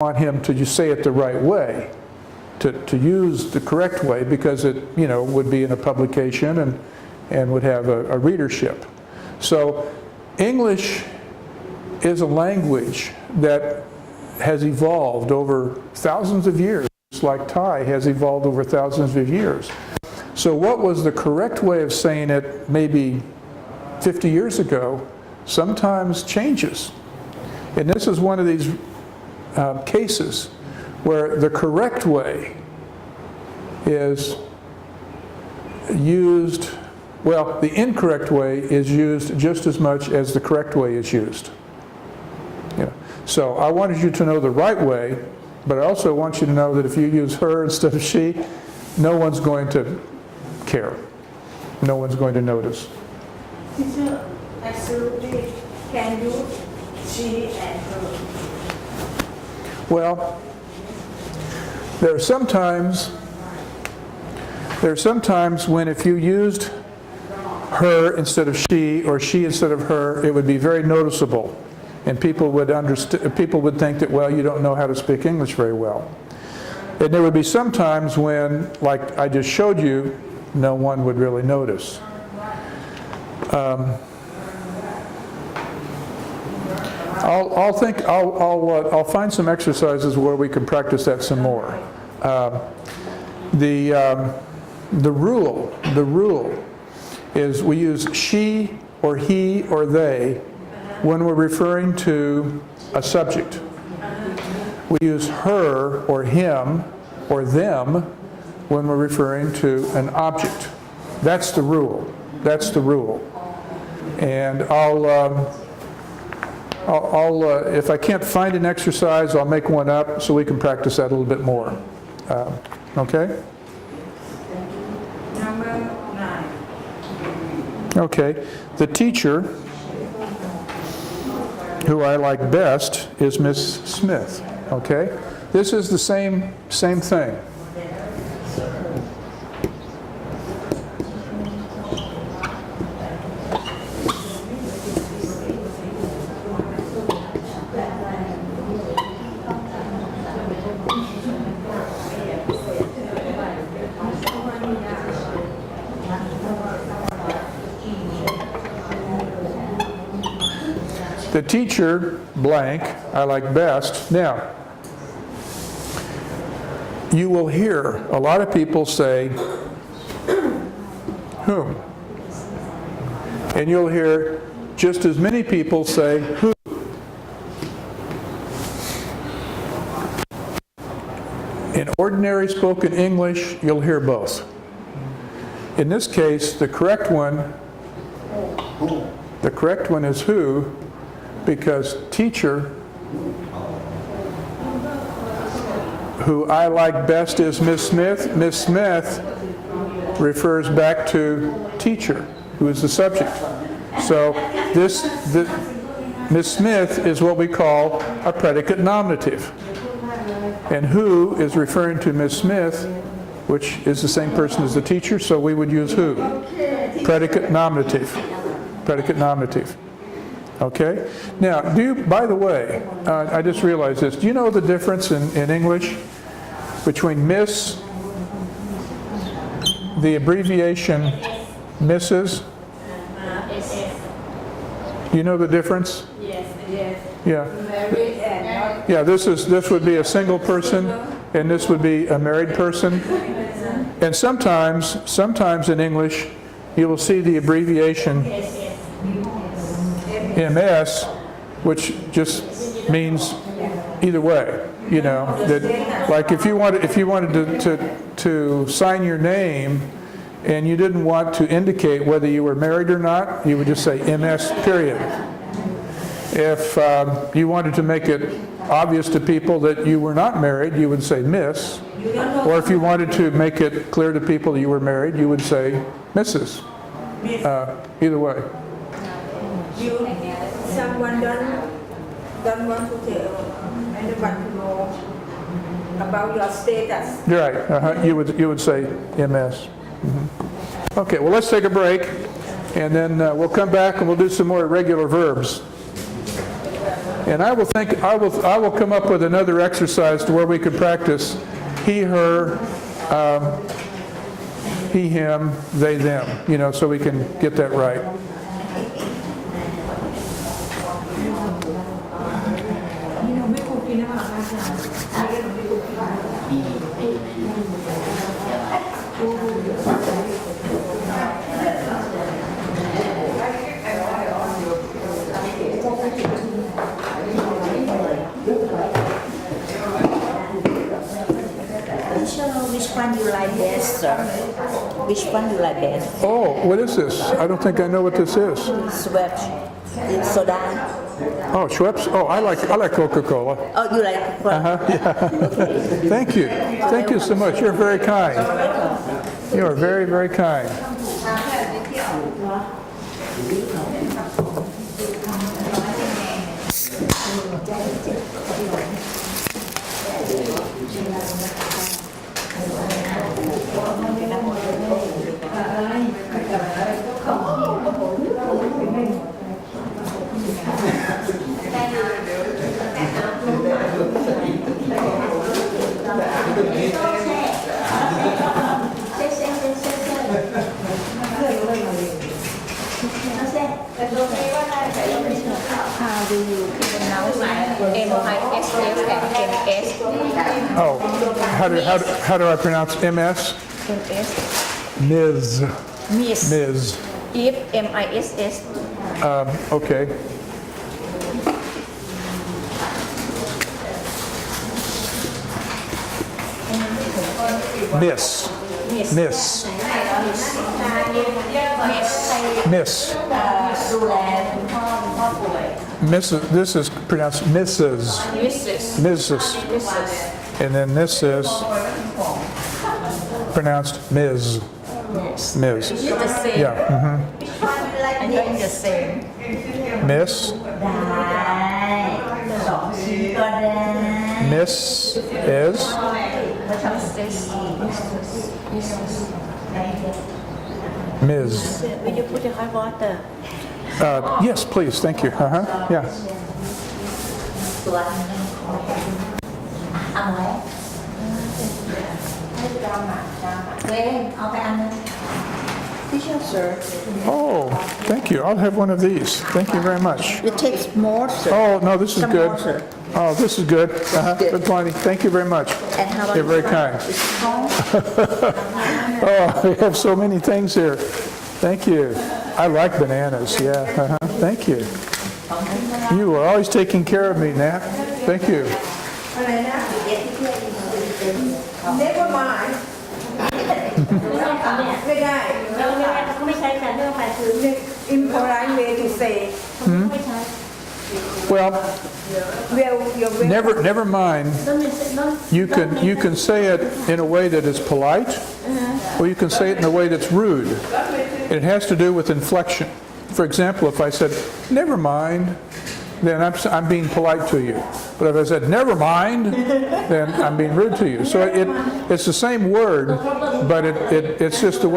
want him to just say it the right way, to use the correct way, because it, would be in a publication and would have a readership. So English is a language that has evolved over thousands of years, just like Thai has evolved over thousands of years. So what was the correct way of saying it maybe 50 years ago sometimes changes. And this is one of these cases where the correct way is used, well, the incorrect way is used just as much as the correct way is used. So I wanted you to know the right way, but I also want you to know that if you use her instead of she, no one's going to care. No one's going to notice. Teacher, absolutely can use she and her. Well, there are some times when if you used her instead of she or she instead of her, it would be very noticeable. And people would think that, well, you don't know how to speak English very well. And there would be some times when, like I just showed you, no one would really notice. I'll find some exercises where we can practice that some more. The rule is we use she or he or they when we're referring to a subject. We use her or him or them when we're referring to an object. That's the rule. That's the rule. And if I can't find an exercise, I'll make one up so we can practice that a little bit more. Okay? Number 9. Okay. The teacher who I like best is Miss Smith. Okay? This is the same thing. The teacher, blank, I like best. Now, you will hear a lot of people say, whom? And you'll hear just as many people say, who. In ordinary spoken English, you'll hear both. In this case, the correct one is who, because teacher, who I like best is Miss Smith. Miss Smith refers back to teacher, who is the subject. So Miss Smith is what we call a predicate nominative. And who is referring to Miss Smith, which is the same person as the teacher, so we would use who? Predicate nominative. Predicate nominative. Okay? Now, by the way, I just realized this. Do you know the difference in English between Miss, the abbreviation Mrs.? Do you know the difference? Yes. Yeah. Married and not. Yeah, this would be a single person, and this would be a married person. And sometimes in English, you will see the abbreviation M.S., which just means either way, that like if you wanted to sign your name and you didn't want to indicate whether you were married or not, you would just say M.S. period. If you wanted to make it obvious to people that you were not married, you would say Miss. Or if you wanted to make it clear to people that you were married, you would say Mrs. Either way. Someone don't want to tell anyone to know about your status. You're right. You would say MS. Okay. Well, let's take a break, and then we'll come back and we'll do some more irregular verbs. And I will come up with another exercise to where we could practice he, her, he, him, they, them, so we can get that right. Which one you like best, sir? Which one you like best? Oh, what is this? I don't think I know what this is. Schweppes, soda. Oh, Schweppes? Oh, I like Coca-Cola. Oh, you like Coca-Cola? Yeah. Thank you. Thank you so much. You're very kind. You are very, very kind. How do you pronounce M-I-S-S and N.E.S.C? Oh, how do I pronounce M.S.? N.S. Ms. Miss. Ms. If M-I-S-S. Okay. Miss. Miss. Miss. Mrs. This is pronounced Mrs. Mrs. And then this is pronounced Ms. Ms. It's the same. Yeah. I think the same. Miss. Miss is. Ms. Will you put the hot water? Yes, please. Thank you. Yeah. เว้นเอาไปอันนึง Teacher, sir. Oh, thank you. I'll have one of these. Thank you very much. It takes more, sir. Oh, no, this is Some good. more, sir. Oh, this is good. Good plenty. Thank you very much. And how about You're very kind. It's strong. Oh, we have so many things here. Thank you. I like bananas. Yeah. Thank you. You are always taking care of me, Nat. Thank you. Never mind ไม่ได้ ไม่ใช่ค่ะเรื่องไปคือ impolite way to say Well, will never mind. You can say it in a way that is polite, or you can say it in a way that's rude. It has to do with inflection. For example, if I said, never mind, then I'm being polite to you. But if I said, never mind, then I'm being rude to you. So it's the same word, but it's just the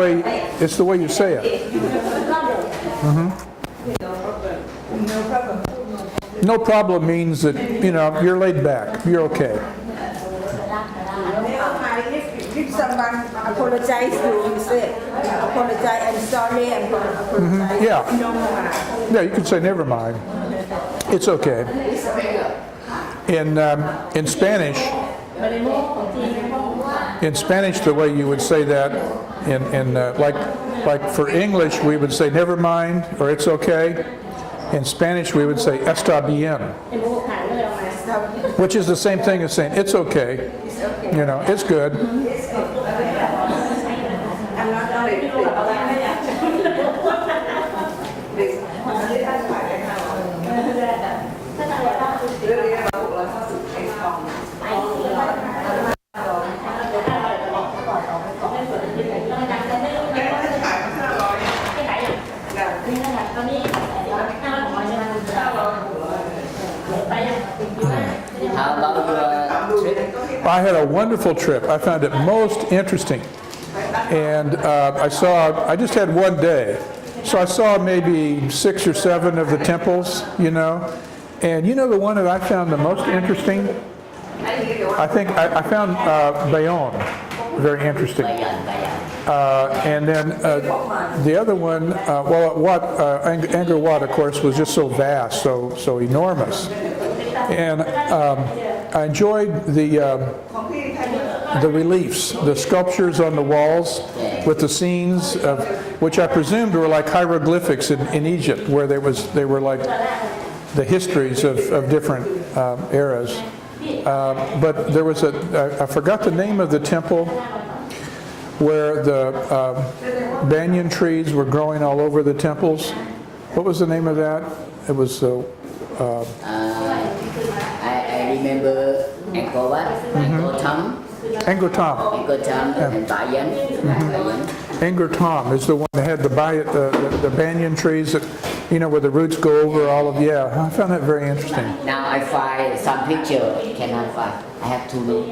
way you say it. No problem means that, you're laid back. You're okay. if someone apologize to you say apologize I'm sorry and apologize Yeah. no more Yeah, you can say, never mind. It's okay. In Spanish, the way you would say that, like for English, we would say, never mind, or it's okay. In Spanish, we would say, está bien, which is the same thing as saying, it's okay. It's good. How about your trip? I had a wonderful trip. I found it most interesting. And I just had one day. So I saw maybe 6 or 7 of the temples, And you know the one that I found the most interesting? I think I found Bayonne very interesting. And then the other one, Angkor Wat, of course, was just so vast, so enormous. And I enjoyed the reliefs, the sculptures on the walls with the scenes of, which I presumed were like hieroglyphics in Egypt, where they were like the histories of different eras. But there was I forgot the name of the temple where the banyan trees were growing all over the temples. What was the name of that? It was. I remember Angkor Wat, Angkor Thom, and Bayan. Angkor Thom is the one that had the banyan trees that, you know, where the roots go over all of. Yeah, I found that very interesting. Now I find some picture. Cannot find. I have to look.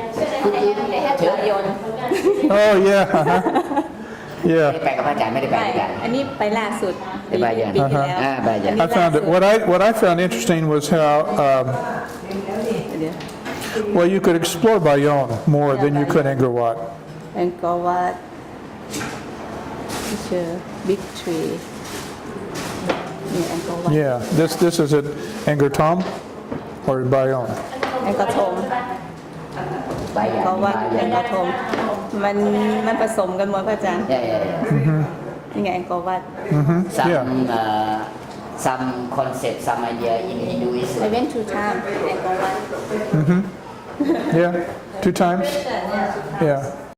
Oh yeah, yeah. ไปกับพระอาจารย์ไม่ได้ไปด้วยกัน อันนี้ไปล่าสุด ไปบายัน ปีที่แล้ว บายัน I found it. What I found interesting was how well you could explore Bayonne more than you could Angkor Wat. Angkor Wat is a big tree near Angkor Wat Yeah, this is at Angkor Thom or Bayonne. Angkor Thom บายัน Angkor Wat Angkor Thom มันผสมกันหมดพระอาจารย์นี่ไง Angkor Wat some concept some idea in Hinduism I went 2 times Angkor Wat Yeah, 2 times. Yeah.